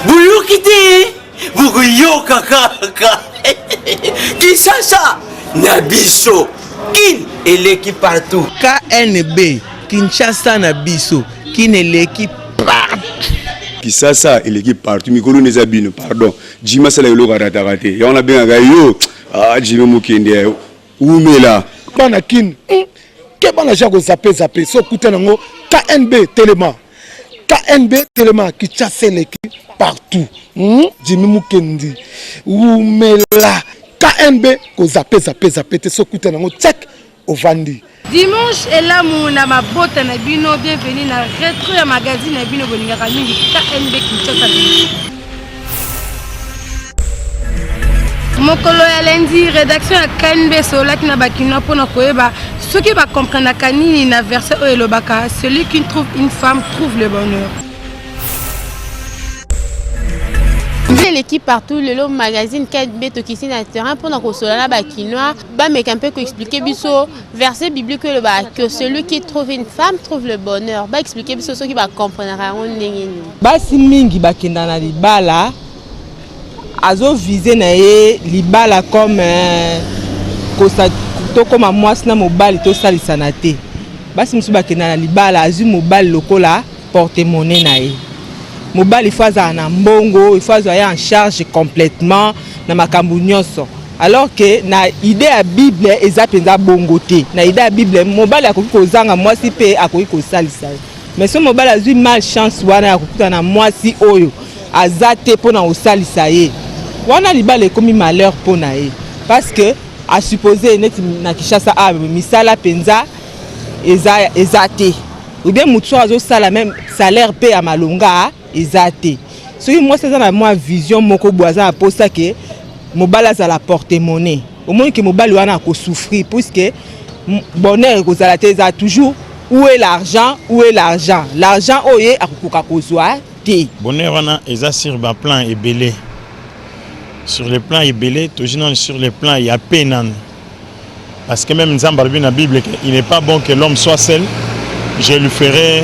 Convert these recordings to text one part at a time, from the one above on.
Vous quittez, vous yo kaka. Qui ça? Nabiso. Kin et l'équipe partout. KNB, Kinshasa Nabiso, Kin et l'équipe partout. Kisasa et l'équipe partout. Mikolo Nezabino, pardon. Jima Sala Yolo Ratarate. Et on a bien un yo. Ah, Jima Mukende. Où mais là? Banakin. Que bon agent qu'on s'appelle so kutenango KNB Téléma. KNB Téléma qui chasse l'équipe partout. Jimmy Mukendi. Où mais là? KNB qu'on s'appelle so kutenango check au Vandi. Dimanche et là mon ma botte na bino bienvenue na rétro ya magazine na bino bolinga mingi KNB Kinshasa. Mokolo ya lundi rédaction ya KNB solaki na bakino pona koyeba ceux qui va comprendre kanini na verset o elobaka celui qui trouve une femme trouve le bonheur. L'équipe partout le lot magazine KNB tokisi na terrain pendant ko solana bakinois ba meka un peu ko expliquer biso verset biblique le ba que celui qui trouve une femme trouve le bonheur ba expliquer biso ceux qui va comprendre on ndenge ni basi mingi bakenda na libala azo viser na ye libala comme kosa to comme mwasi na mobali to salisana te basi musu bakenda na libala azu mobali lokola porte-monnaie na ye mobali faza na mbongo il faut avoir en charge complètement na makambu nyonso alors que na idée ya Bible eza penza bongo te na idée ya Bible mobali akoki kozanga mwasi pe akoki kosalisa mais so mobali azui malchance wana ya kokuta na mwasi oyo azate pona osalisa ye wana libala ekomi malheur pona ye parce que a supposé neti na Kinshasa a misala penza ezate ou bien mutu azo sala même salaire pe ya malonga ezate soki moi c'est na moi vision moko boisa aposa que mobala za la porte-monnaie au moins que mobali wana ko souffrir puisque bonheur ko zala te za toujours où est l'argent l'argent oye akokoka kozwa te bonheur wana eza sur ba plan ebelé sur le plan ebelé toujours sur le plan ya penan parce que même Nzamba dans la Bible il n'est pas bon que l'homme soit seul je lui ferai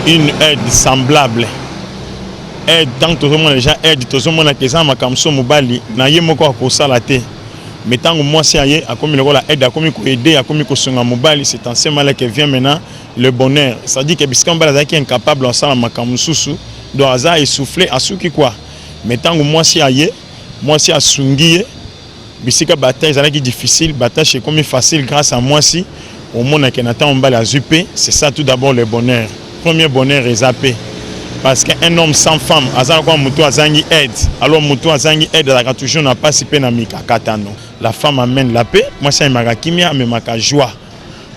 une aide semblable aide tant que les gens aide tout le monde que ça makamso mobali na ye moko akosala te mais tant que moi c'est aye akomi la aide akomi ko aider akomi ko songa mobali c'est en ce moment que vient maintenant le bonheur ça dit que biskan bala qui est incapable en sala makamsusu doit hasard essouffler asuki quoi mais tant que moi c'est aye moi c'est asungiye bisika bataille ça qui difficile bataille c'est comme facile grâce à moi si au monde que n'attend mobali azupé c'est ça tout d'abord le bonheur premier bonheur est zappé parce qu'un homme sans femme azala kwa mutu azangi aide alors mutu azangi aide la toujours n'a pas si peine amika katano la femme amène la paix moi c'est maka kimia mais maka joie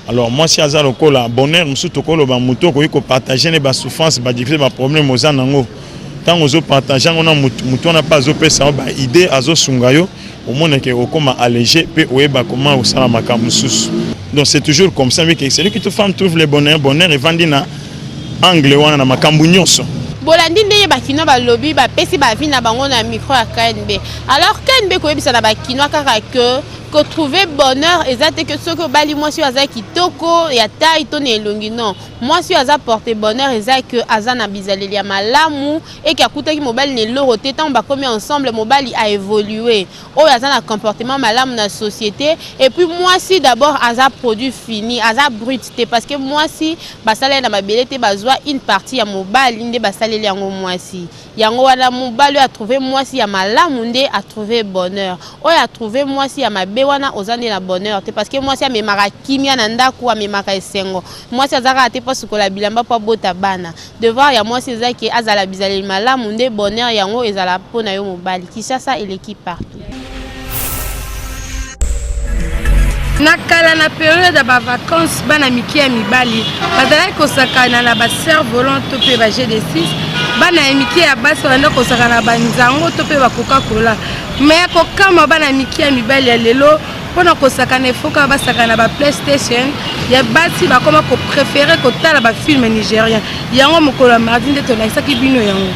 alors moi si azala ko la bonheur musu to ko lo ba mutu ko partager ne ba souffrance ba difficile ba problème ozanango tant ozo partager on a mutu na pas opé ça ba idée azo sungayo au monde que okoma alléger pe oyeba comment osala makambo mususu donc c'est toujours comme ça mais que celui qui te femme trouve le bonheur et vandina angle wana na makambu nyonso bolandi ndeye bakino ba lobby ba pesi ba vi na bango na micro ya KNB alors KNB ko yebisa na bakino kaka que trouver bonheur exact que ce que bali moi si aza kitoko ya taille to ne longi non moi si aza porter bonheur exact que aza na bizaleli ya malamu et que akuta ki mobile ne loroté tant ba comme ensemble mobile a évolué o aza na comportement malamu na société et puis moi si d'abord aza produit fini aza brut parce que moi si basala na mabelete bazwa une partie ya mobile inde basala yango moi si yango wana mobile a trouvé moi si ya malamu nde a trouvé bonheur o a trouvé moi si ya mabe wana ozande na bonheur te parce que moi si amemaka kimia na ndako amemaka esengo moi si azaka te pas sukola bilamba pa bota bana devoir ya moi si ezaki azala bizaleli malamu nde bonheur yango ezala pona yo mobali Kinshasa et l'équipe partout nakala na période ba vacances bana miki ya mibali bazala kosakana na ba cerf-volant to pe ba G6 bana miki ya basi wanda kosakana banzango to pe ba Coca-Cola mais kokama bana miki ya mibali ya lelo mpona kosakana efoka basakana ba PlayStation ya basi bakoma ko préférer kotala ba film nigérien yango mokolo ya mardi nde tolakisaki bino yango.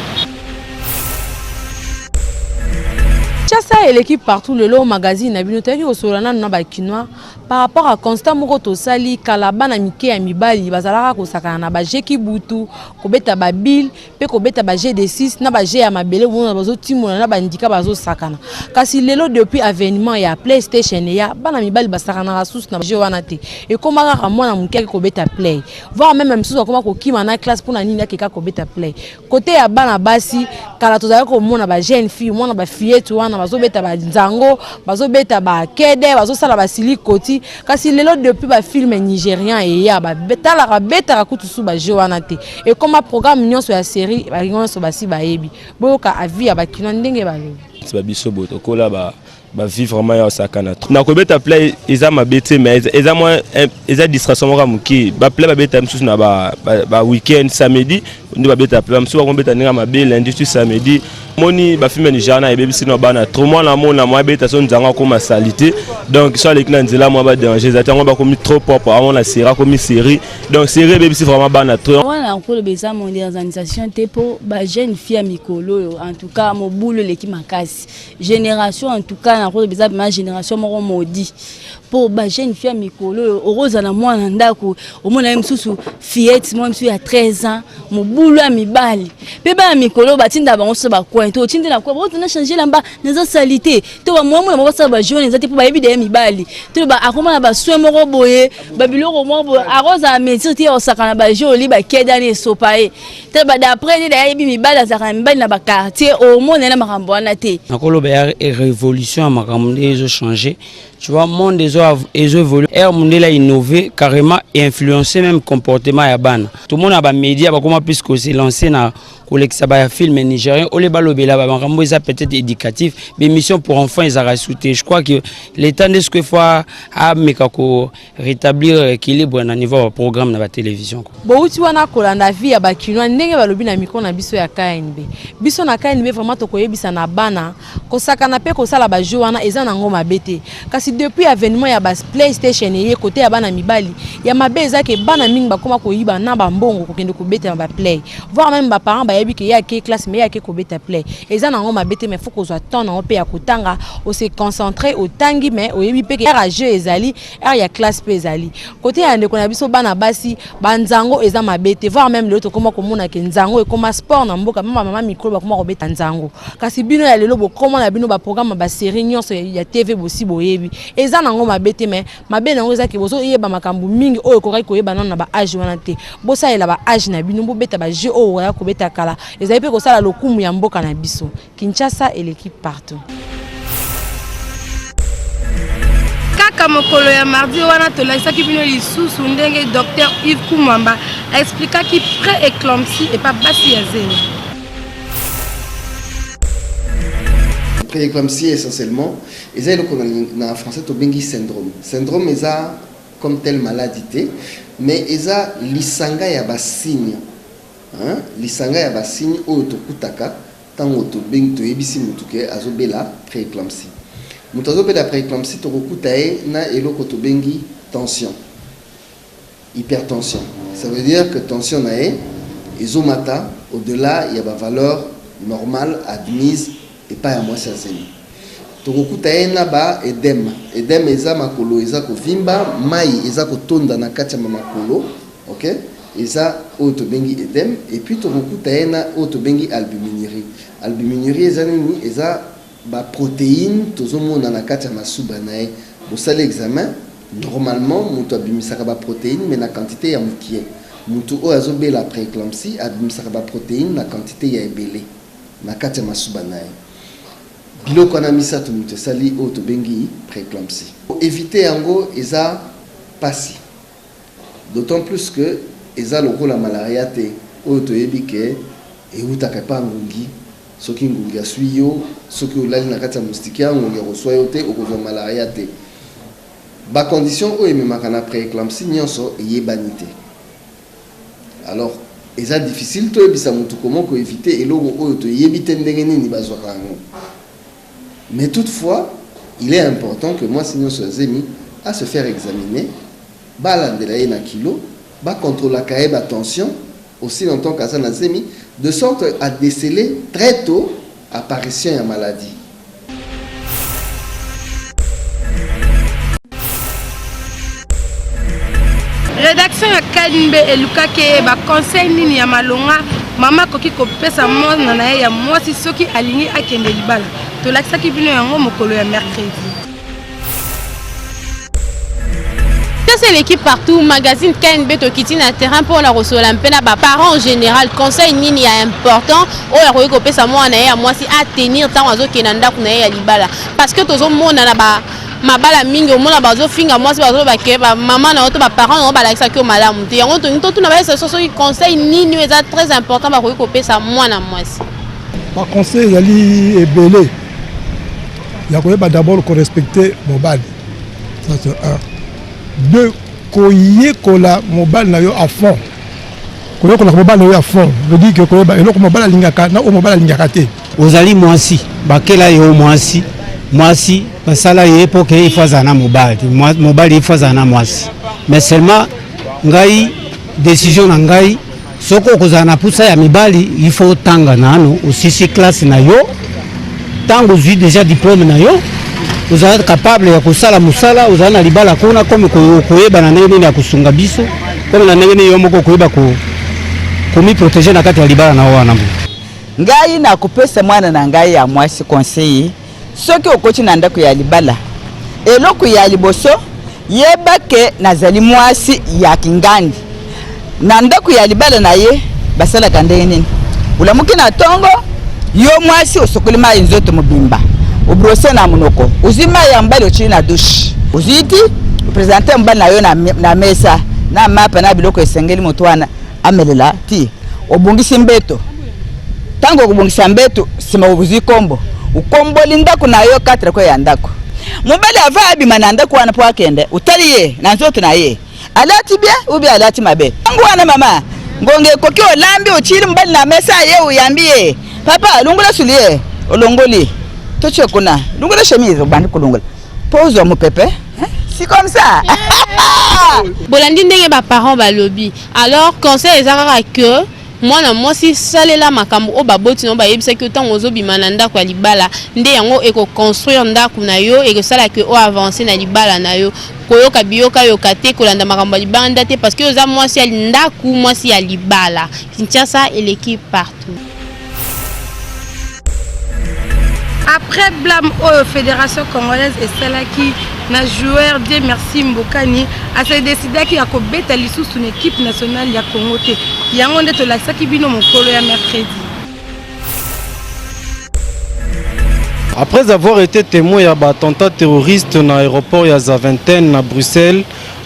Ça et l'équipe partout le lot magazine na bino teki kosolana na ba kinois par rapport à constat moko to sali kalaba na mike ya mibali bazalaka kosakana na ba jeki butu kobeta ba bill pe kobeta ba G6 na ba G ya mabele bona bazo timona na ba ndika bazo sakana kasi lelo depuis avènement ya PlayStation ya bana mibali basakana rasus na jeu wana te et comment ka mwana mukeke kobeta play voir même sous comment ko kima na classe pour na nini akeka kobeta play côté ya bana basi kala tozala ko mona ba jeune fille mona ba fillette wana bazobeta ba nzango bazobeta ba kede bazosala ba silikoti kasi lelo depuis ba film nigérien et ya ba betala ka beta kutu su ba jeu wana te et comme programme nyonso ya série ba nyonso basi ba yebi boyoka avis ya ba kino ndenge ba lo ba biso boto kola ba vivre vraiment ya sakana na kobeta play eza mabete mais eza moins eza distraction moka muki ba play ba beta msusu na ba weekend samedi ndi ba beta play msusu ba beta ninga mabe lundi tu samedi moni ba film nigérien et bébé sino bana trop moi na mona moi beta son nzanga ko salité donc soit les clients nzela moi ba déranger zatango ba komi trop propre avant la série comme série donc série bébé c'est vraiment bana trop moi na ko le beza modernisation te po ba jeune fille à mikolo en tout cas mo boulot l'équipe makasi génération en tout cas na ko le beza ma génération moko maudit pour ba jeune fille à mikolo heureuse na moi na ndako au mona msusu fillette moi msusu à 13 ans mo boulot à mibali pe ba mikolo batinda bango so ba to tinde na kwa boto na changer lamba nazo salité to ba mwa mwa ba ba jeune nzati po ba yebi de mibali to ba akoma na ba soin moko boye ba biloko mo bo aroza métier ti osakana ba joli ba kedani sopae te ba d'après ni da yebi mibali zakana mibali na ba quartier au monde na makambo wana te nakolo ba révolution makambo ndezo changer. Tu vois, le monde a évolué. Le monde a innové carrément et influencé même le comportement ya bana. Tout le monde a des médias, comment puisque c'est lancé dans le film nigérien. Au lieu de peut-être éducatif, mais mission pour enfants, ils ont rajouté. Je crois que l'État de ce qu'il faut rétablir l'équilibre au niveau du programme de la télévision. Bon, tu vois, on a la vie à Bakino, on a le micro na biso ya KNB. Biso na KNB vraiment to koye bisa na bana, ko sakana pe ko sala ba jeu wana eza na ngoma bete. Kasi depuis avènement ya bas PlayStation et côté ya bana mibali ya mabeza ke bana mingi bakoma ko yiba na ba mbongo ko kende ko beta ba play voir même ba parents ba yebi ke ya ke classe mais ya ke ko beta play eza na ngoma bete mais faut ko zo attendre on pe ya kutanga on se concentrer au tangi mais o yebi pe ke ya jeu ezali ya classe pe ezali côté ya ndeko na biso bana basi banzango eza mabete voir même l'autre koma ko mona ke nzango e koma sport na mboka mama mama micro ba koma ko beta nzango kasi bino ya lelo bo koma na bino ba programme ba série nyonso ya TV bosi boyebi eza nango mabete mais mabe nango eza ke bozo yeba makambu mingi oyo kokai koyeba na ba âge wana te bosa ela ba âge na bino bo beta ba jeu oyo ya ko beta kala eza pe ko sala lokumu ya mboka na biso Kinshasa et l'équipe partout. Kaka mokolo ya mardi wana tolakisaki bino lisusu ndenge docteur Yves Kumwamba expliquaki pré-éclampsie et pas basi ya zelo. Pré-éclampsie essentiellement, et ça en français to bengi syndrome. Syndrome est comme telle maladie, mais eza lisanga ya ba signe. Hein? Lisanga ya ba signe o to kutaka tango to bengi to ebisi mutuke azobela pré-éclampsie. Mutu azobela pré-éclampsie to kutae na eloko to bengi tension. Hypertension. Ça veut dire que tension na ezomata au-delà il y a ba valeur normale admise et pas à moi ça c'est tokokuta ena ba edem eza makolo eza ko vimba mai eza ko tonda na kati ya makolo OK eza auto bengi edem et puis tokokuta ena auto bengi albuminurie eza nini eza ba protéine tozomona na kati ya masuba nae bosala examen normalement mutu abimisaka ba protéine mais na quantité ya mukie mutu o azobela pré-éclampsie abimisaka ba protéine na quantité ya ebele na kati ya masuba nae biloko na misato mutu sali o to bengi pré-éclampsie. Pour éviter yango eza pasi. D'autant plus que eza lokola malaria te o to yebike e utaka pa ngungi soki ngungi asui yo soki olali na kati ya moustike ngungi reçoit yo te okozwa malaria te. Ba condition o ememaka na pré-éclampsie nyonso eyebani te. Alors eza difficile to yebisa mutu comment ko éviter eloko oyo to yebite ndenge nini bazwaka yango. Mais toutefois, il est important que moi, sinon, ce zémi, à se faire examiner, balandelaye na kilo, contrôler la caïbe attention, aussi longtemps qu'à ça na zémi, de sorte à déceler très tôt apparition de maladie. Rédaction ya KNB eluka ke ba conseil nini ya malonga mama koki kopesa mwana na ye ya mwasi soki alingi akende libala to lakisaki bino yango mokolo ya mercredi. C'est l'équipe partout, magazine KNB Tokiti na terrain pour la recevoir l'empena ba parents en général conseil nini ya important o ya koki kopesa mwana ye ya mwasi à tenir tant azo kenanda kuna ye ya libala parce que tozo mona na ba mabala mingi omona bazo finga mwasi bazo bake ba maman na auto ba parents on ba lakisa ki o malamu te yango to na ba ça so conseil nini eza très important ba koki kopesa mwana mwasi ba conseil yali ebele ya koyeba d'abord ko respecter mobali ça c'est un deux koyekola mobali na yo à fond koyekola mobali na yo à fond veut dire que koyeba eloko mobali alingaka na o mobali alingaka te ozali mwasi bakela yo mwasi mwasi basala ye pour que il fasse na mobali il fasse na mwasi mais seulement ngai décision na ngai soko kozana pusa ya mibali il faut tanga nano aussi classe na yo tango zui déjà diplôme na yo vous êtes capable ya kusala musala uzana libala kuna comme koyeba na nene ya kusunga biso comme na nene yo moko koyeba ko komi protéger na kati ya libala na wana mbu ngai na kopesa mwana na ngai ya mwasi conseiller soki okoti na ndako ya libala eloko ya liboso yeba ke nazali mwasi ya kingandi na ndako ya libala na ye basala kandenge nini ulamuki na tongo yo mwasi osokolima nzoto mobimba obrose na munoko uzima ya mbali ochini na douche uziti présenter mbali na yo na mesa na mapa na biloko esengeli motwana amelela ti obungisi mbeto tango kubungisa mbeto sima ubuzi kombo ukomboli ndako na yo 4 ko ya ndako mobali ava abima na ndako wana po akende utali ye na nzoto na ye alati bien ubi alati mabe tango wana mama ngonge koki olambi ochili mbali na mesa ye uyambie papa lungula sulie olongoli toche kuna lungula chemise obandi kulungula pose mo pepe c'est comme ça bolandi ndenge ba parents ba lobby alors conseil ezaka que mwana mwasi salela makambo o baboti no ba yebisa ki otango ozobima na ndako ya libala nde yango eko construire ndako na yo eko sala que o avancer na libala na yo koyoka biyoka yoka te kolanda makambo ya libanda te parce que oza mwasi ya ndako mwasi ya libala Kinshasa et l'équipe partout. Après blâme aux fédération congolaise et celle qui na joueur Dieu merci Mbokani a se décidé qu'il y a kobeta lisusu une équipe nationale ya Congo te yango nde to lakisa ki bino mokolo ya mercredi. Après avoir été témoin ya attentat terroriste dans l'aéroport ya Zaventem à Bruxelles,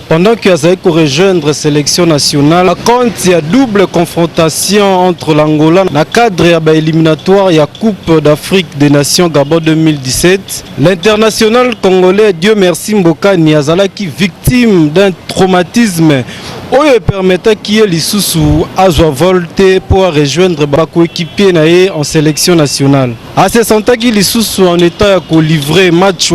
pendant qu'il y a rejoindre la sélection nationale, quand il y a double confrontation entre l'Angola, dans le cadre éliminatoire, il y a Coupe d'Afrique des Nations Gabon 2017, l'international congolais Dieu merci Mbokani Azalaki victime d'un traumatisme qui permettait qu'il y ait l'Issoussou à volter pour rejoindre le coéquipier en sélection nationale. À ce sentait qu'il l'Issoussou en état de livrer match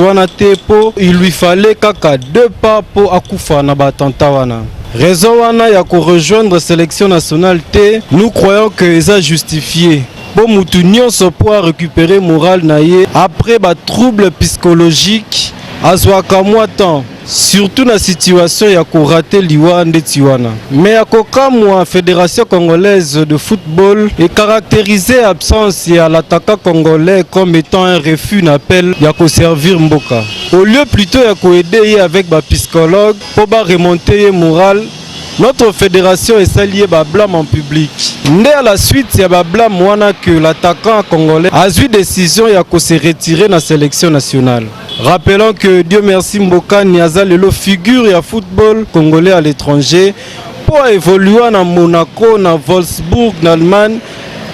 il lui fallait kaka 2 pas pour Akoufa na batanta wana. Raison wana ya ko rejoindre sélection nationale T, nous croyons que ça justifié. Pour Moutounion se pouvoir récupérer moral naie après ba trouble psychologique azwaka temps. Surtout dans la situation ya ko rater liwa ndetiwana. Mais à kokamwa Fédération congolaise de football est caractérisée absence à l'attaquant congolais comme étant un refus d'appel ya ko servir mboka. Au lieu plutôt ya ko aider avec ba psychologue pour ba remonter moral. Notre fédération est saliée à blâme en public. Dès à la suite, il y a blâme que l'attaquant congolais a eu décision de se retirer de la sélection nationale. Rappelons que Dieu merci Mbokani Niaza Lelo figure et football congolais à l'étranger pour évoluer à Monaco, à Wolfsburg, en Allemagne,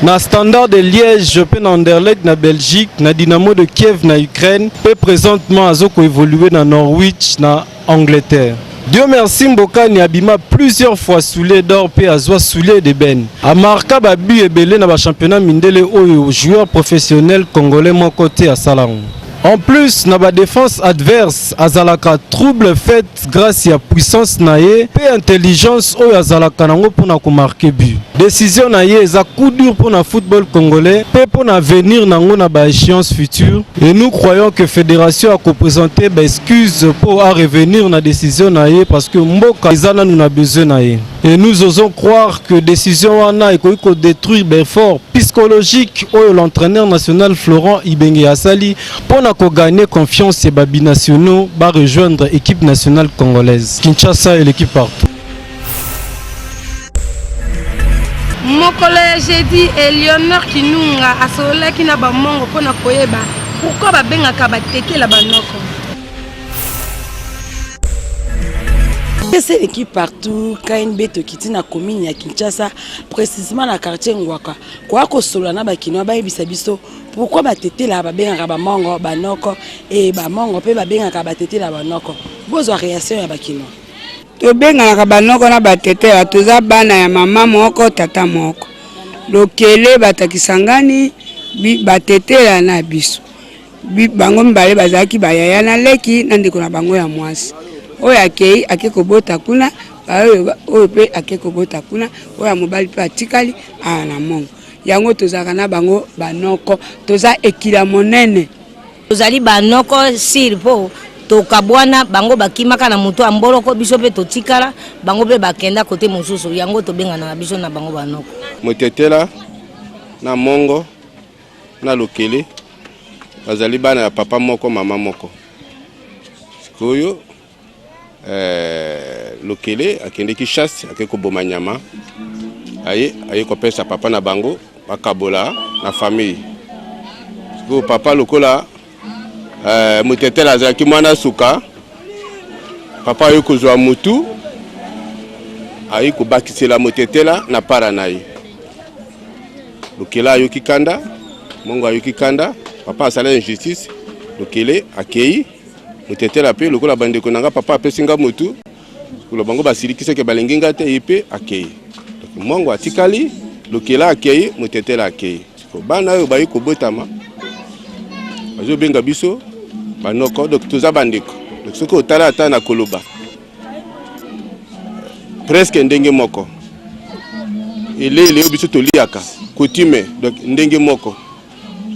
na Standard de Liège, na Anderlecht, na Belgique, na Dynamo de Kiev, na Ukraine, et présentement à évoluer dans Norwich, na Angleterre. Dieu merci Mbokani abima plusieurs fois soulé d'or pe azwa soulé de ben. A marqué babu ebele na ba championnat mindele oyo joueur professionnel congolais mon côté à Salon. En plus, na ba défense adverse azalaka trouble fait grâce à puissance naie et intelligence oyo azalaka nango pona ko marquer but. Décision naie eza coup dur pour le football congolais pe pour avenir nango na ba échéance future et nous croyons que fédération a présenté ba excuse pour à revenir na décision naie parce que mboka ezana nous a besoin naie. Et nous osons croire que décision wana eko détruire l'effort psychologique oyo l'entraîneur national Florent Ibenge Asali pour gagner confiance et babi nationaux va rejoindre l'équipe nationale congolaise. Kinshasa et l'équipe partout. Mokolo ya jeudi Eleonore Kinunga asolaki na bamongo pona koyeba pourquoi babengaka batekela banoko. C'est l'équipe partout, KNB Tokiti na commune ya Kinshasa, précisément na quartier Ngwaka. Kwa ko solana bakino ba yebisa biso pourquoi batete la babengaka bamongo banoko et bamongo pe babengaka batete la banoko. Bozwa réaction ya bakino. To bengaka banoko na batete la toza bana ya mama moko tata moko. Lokele batakisangani batete la na biso. Bango mbale bazaki bayaya na leki na ndeko na bango ya mwasi. Oyo akei akekobota kuna oyo pe akekobota kuna oyo mobali pe atikali na mongo yango tozaka na bango banoko toza ekila monene tozali banoko sirpo tokabwana bango bakimaka na mutu amboloko biso pe totikala bango pe bakenda kote mosusu yango tobengana na biso na bango banoko motetela na mongo na lokele bazali bana ya papa moko mama moko sikoyo lokele akendeki chasse akeko boma nyama aye kopesa papa na bango bakabola na famille siko papa lokola motetela azalaki mwana suka papa aye kozwa mutu aye kobakisela motetela na para na ye lokele ayoki kanda mongo ayoki kanda papa asala injustice lokele akei motetela pe lokola bandeko nanga papa apesinga mutu kulo bango basilikise ke balenginga te yipe akei mongo atikali lokela akei motetela akei ko bana oyo bayi kobotama bazo benga biso banoko donc toza bandeko donc soko otala ata na koloba presque ndenge moko ele biso toliaka coutume donc ndenge moko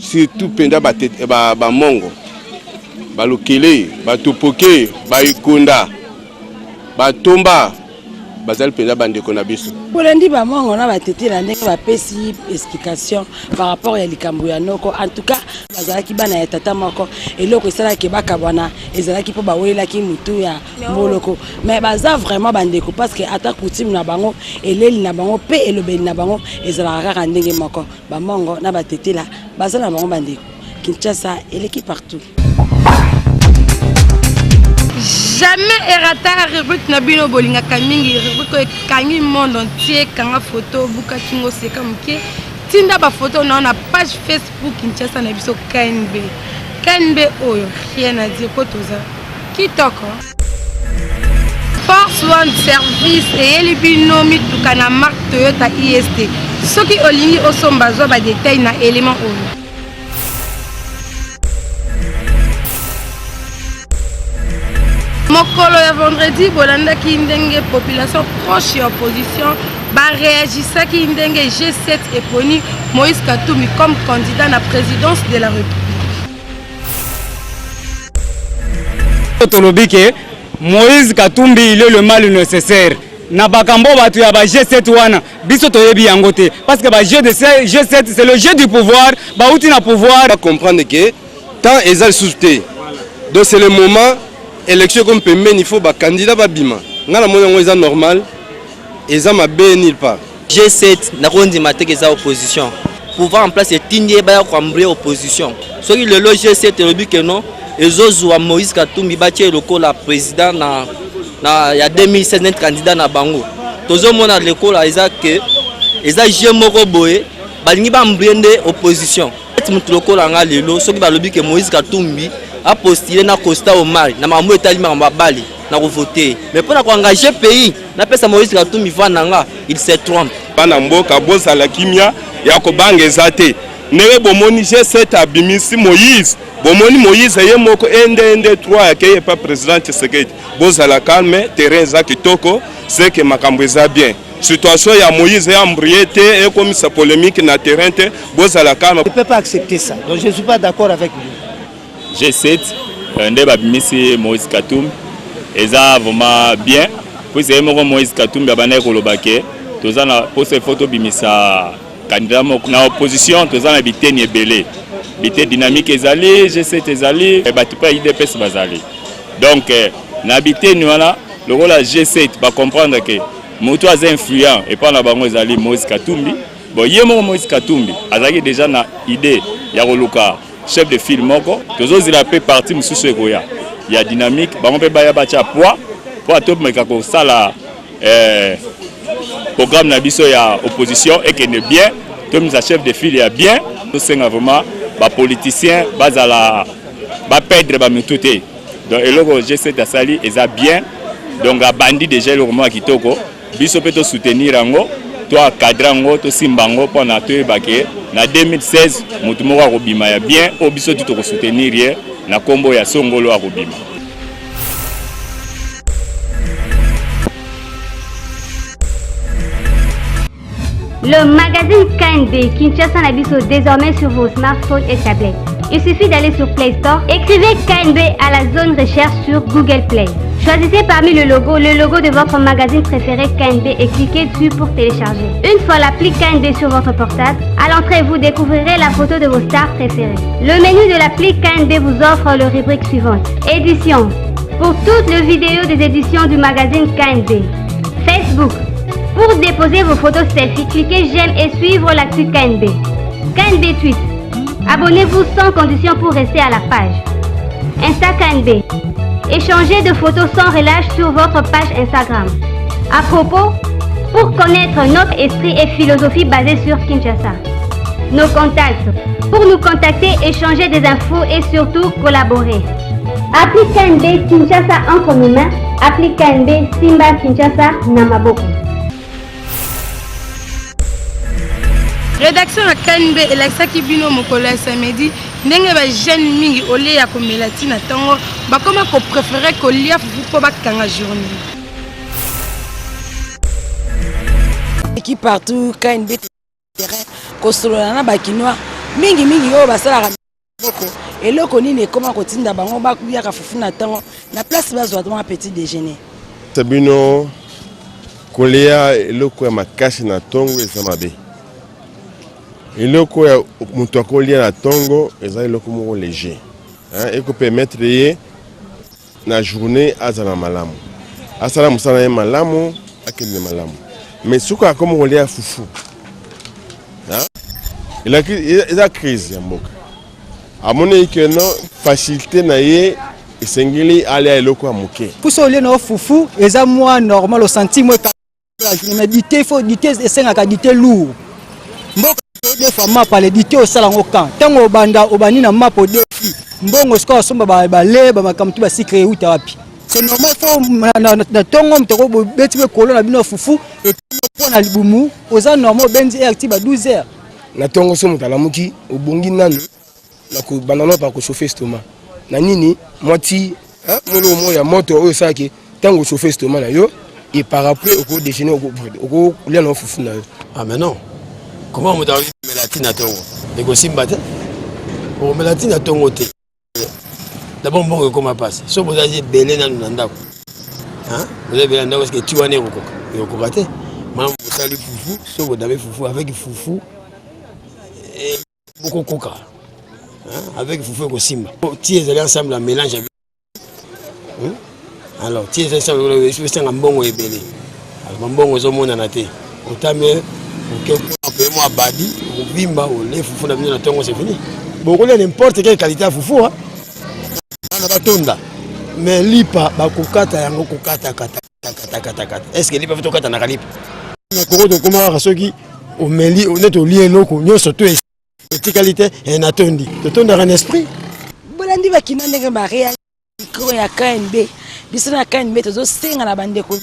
surtout penda ba mongo balokele batupoke baikunda batomba bazali penda bandeko na biso Polendi bamongo na batete la ndenge bapesi explication par rapport ya likambo ya noko en tout cas bazalaki bana ya tata moko eloko esalaki bakabwana ezalaki po bawelaki mutu ya mboloko mais baza vraiment bandeko parce que ata coutume na bango eleli na bango pe elobeli na bango ezalaka kaka ndenge moko bamongo na batete la bazala na bango bandeko Kinshasa et l'équipe partout. Jamais erata rubrique na bino bolinga kamingi rubrique kangi monde entier kanga photo buka kingo seka muke tinda ba photo na page Facebook Kinshasa na biso KNB oyo rien à dire potoza kitoko Force One Service et elibino mituka na marque Toyota IST soki olingi osomba zo ba détail na élément oyo Mokolo ya vendredi bolanda ki ndenge population proche et opposition ba réagissa ki ndenge G7 eponi Moïse Katumbi comme candidat à la présidence de la République. Moïse Katumbi il est le mal nécessaire. Na bakambo batu ya ba G7 wana biso toyebi yango te parce que ba G7 c'est le jeu du pouvoir, ba outi na pouvoir. On va comprendre que tant ezal sousté. Donc c'est le moment élection comme pembe il faut ba candidat ba bima. Ngala mona ngo eza normal. Eza mabe nulle part. G7 na kondi mateke za opposition. Pouvoir en place etindie ba ko ambrer opposition. Soki le G7 elobi que non ezozwa Moïse Katumbi batie lokola président na ya 2016 net candidat na bango. Tozo mona lokola eza que eza jeu moko boye balingi ba mbrende opposition. Mutu lokola nga lelo soki balobi que Moïse Katumbi a postulé na Costa Omar na mambo etalima mabali na voter mais pour engager pays na pesa Moïse Katumbi vananga il se trompe bana mboka boza la kimia ya kobanga ezate nebe bomoni G7 abimisi Moïse bomoni Moïse ye moko ende 3 akeye pas président Tshisekedi bozala calme terrain za kitoko c'est que makambo eza bien situation ya Moïse ya mbriete et comme ça polémique na terrain te bozala calme. Je ne peux pas accepter ça, donc je ne suis pas d'accord avec lui. G7 nde babimisi Moïse Katumbi eza vraiment bien puis c'est Moïse Katumbi abana kolobake toza na poste photo bimisa candidat na opposition toza na biteni ebele bité dynamique ezali G7 ezali et batu pa IDPS bazali donc na biteni wana le rôle à G7 va comprendre que moto az influent et pas na bango ezali Moïse Katumbi bon yemo Moïse Katumbi azaki déjà na idée ya koluka chef de file moko tozozila pe parti mususu ekoya ya dynamique bango pe baya bacha poids pour atomeka ko sala programme na biso ya opposition et que ne bien comme sa chef de file ya bien nous senga vraiment ba politicien bazala ba perdre ba mituté donc eloko G7 asali eza bien donc a bandi déjà le moment kitoko biso pe to soutenir ango to cadre ango to simbango pona to ebake na 2016 mutu moko akobima ya bien o biso tout ko soutenir ye na kombo ya songolo akobima. Le magazine KNB Kinshasa Nabiso désormais sur vos smartphones et tablettes. Il suffit d'aller sur Play Store, écrivez KNB à la zone recherche sur Google Play. Choisissez parmi le logo de votre magazine préféré KNB et cliquez dessus pour télécharger. Une fois l'appli KNB sur votre portable, à l'entrée vous découvrirez la photo de vos stars préférées. Le menu de l'appli KNB vous offre le rubrique suivante. Éditions. Pour toutes les vidéos des éditions du magazine KNB. Facebook. Pour déposer vos photos selfie, cliquez j'aime et suivre l'actu KNB. KNB Tweet. Abonnez-vous sans condition pour rester à la page. Insta KNB. Échangez de photos sans relâche sur votre page Instagram. À propos, pour connaître notre esprit et philosophie basée sur Kinshasa. Nos contacts. Pour nous contacter, échanger des infos et surtout collaborer. Appli KNB Kinshasa entre nos mains. Appli KNB Simba Kinshasa Namaboko. Rédaction à KNB et l'axaki bino mokolo ya samedi ndenge ba jeune mingi olé ya komela tina tango bakoma ko préférer kolia fufu po bakanga journée. Qui partout KNB terrain kosolola na bakinois mingi yo basala boko eloko nini ekoma kotinda bango bakuya ka fufu na tango na place bazwa toma petit déjeuner. Sabino kolia eloko ya makasi na tongo ezamabe. Eloko ya mutu akolia na tongo eza eloko moko léger eko permettre ye na journée azala malamu asala musala ye malamu akende malamu mais suko akomo kolia fufu eza crise ya mboka amone que no facilité na ye esengeli alia eloko ya moke puso olie na fufu eza moi normal au centime mais dité faut dité esengaka dité lourd mboka des femmes par les dité au salon camp tango banda obani na mapo de mbongo siko somba ba leba makamtu ba secret uta wapi c'est normal faut na tongo mtoko beti be kolo na bino fufu et pour na libumu oza normal benzi active à 12h na tongo so mutala muki obongi nanu na ko banano pa ko chauffer stomac na nini moti molo mo ya moto oyo saki tango chauffer stomac na yo et par après au déjeuner au lien na fufu na yo. Ah mais non. Comment vous avez mis la tine à tongo? Les gossip battent. Pour mettre la tine à tongo. D'abord, bon, comment passe? Si vous avez belé dans le nanda, vous avez belé dans parce que tu en es au coq. Et au cocaté. Maintenant, vous savez foufou. Si vous avez foufou avec foufou et beaucoup coca. Avec foufou et simba. Si vous allez ensemble, un mélange avec. Alors, si vous allez ensemble, vous avez un bon et belé. Alors, un bon au monde en a été. Autant mieux. Moi badi vimba ole fufu na bino na tongo c'est fini beaucoup n'importe quelle qualité à fufu hein na batonda mais lipa ba kokata yango kokata kata est-ce que lipa veut kokata na kalipa na koko to koma rasoki o meli on est au lien loko nyoso to et qualité et na tondi to tonda un esprit bolandi ba kinande ke ba réel ko ya KNB biso na KNB to zo senga na bandeko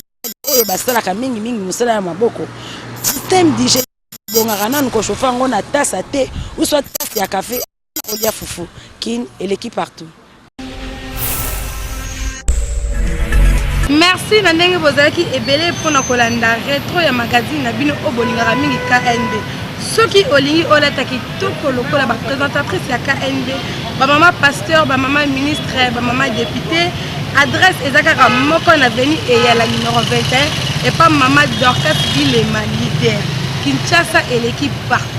oyo basala ka mingi musala ya maboko système d'hygiène bon rana nous chauffer on a tasse à thé ou soit tasse à café kolia fufu kin eleki partout. Merci na ndenge bozalaki ebele mpona kolanda retro ya magazine na bino oyo bolingaka mingi KNB. Soki olingi olata kitoko lokola baprésentatrice ya KNB, bamama pasteur, bamama ministre, bamama député, adresse eza kaka moko na avenue Eyala numéro 21 et pas Mama Dorcas Vilema leader. Kinshasa et l'équipe partout.